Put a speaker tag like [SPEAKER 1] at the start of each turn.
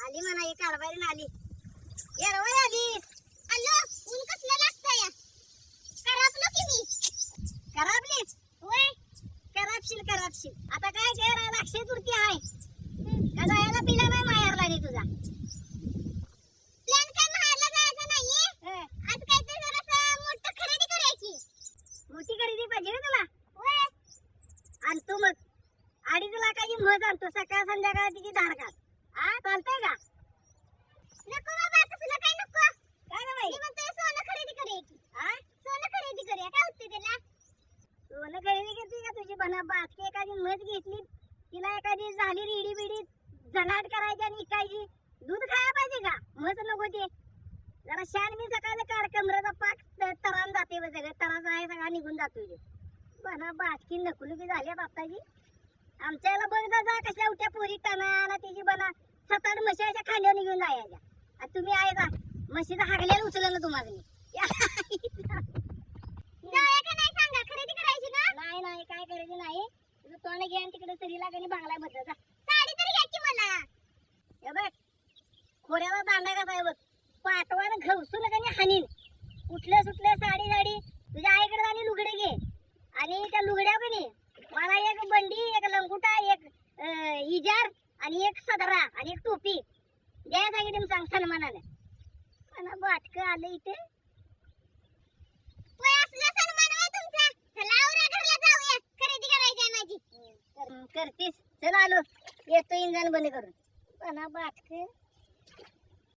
[SPEAKER 1] आली म्हणा ही कारभारीन आली. येरवळ आली.
[SPEAKER 2] अलो ऊन कसलं लागतंय करापलो की मी.
[SPEAKER 1] करापलीच
[SPEAKER 2] होय
[SPEAKER 1] करापशील. आता काय करायला अक्षय तृतीय आहे का जायला पिला नाही माहेरला नी तुझा.
[SPEAKER 2] प्लॅन काय माहेरला जायचं नाहीये. आज काहीतरी जरासं मोठं खरेदी करायची.
[SPEAKER 1] मोठी खरेदी पाहिजे ना तुला.
[SPEAKER 2] होय
[SPEAKER 1] आणतो मग 2.5 लाखाची मध आणतो. सकाळ संध्याकाळ तिची धार काढ. चालतंय का.
[SPEAKER 2] नको बाबा तसलं काय नको.
[SPEAKER 1] काय ग बाई
[SPEAKER 2] मी म्हणतोय सोनं खरेदी करायची. सोनं खरेदी करूया काय होते त्याला.
[SPEAKER 1] सोनं खरेदी करते का तुझी बना बाटकी एखादी मध घेतली तिला एखादी झाली रिडी बिडी जनाट करायची आणि इकायची. दूध खायला पाहिजे का मध नको ते. जरा शान मी सकाळचं काढ कमरेचा पाक तरान जाते बघ सगळं तराचा आहे सगळा निघून जातो तुझे. बना बाटकी नकुलकी झाल्यात आत्ताची. आमच्या याला बघ जा कशा उठ्या पोरी टाना तिची बना 7-8 म्हशीच्या खांद्यावर घेऊन जायच्या. आणि तुम्ही आहे का म्हशीचा हागल्याला उचललं ना तुम्हाला.
[SPEAKER 2] जाऊया का नाही सांगा खरेदी करायची ना.
[SPEAKER 1] नाही काय करायचं नाही. तुझं तोंड घे आणि तिकडे सरीला कधी बांगलाय बदल जा.
[SPEAKER 2] साडी तरी घ्या की मला.
[SPEAKER 1] हे बघ खोऱ्याला दांडा कसा आहे बघ. पाठवानं घवसून कधी हानीन. सुटल्या साडी तुझ्या आईकडे आणि लुगडे घे. आणि त्या लुगड्या कधी मला एक बंडी एक लंगुटा एक इजार आणि एक सदरा आणि एक टोपी द्यायला सांगितलं सांग सन्मानाने. मला बाटक आलं इथे.
[SPEAKER 2] होय असला सन्मान आहे तुमचा. चला आवरा घरला जाऊया खरेदी करायची आहे माझी.
[SPEAKER 1] करतीस चल आलो. येतो इंजन बंद करून. मला बाटक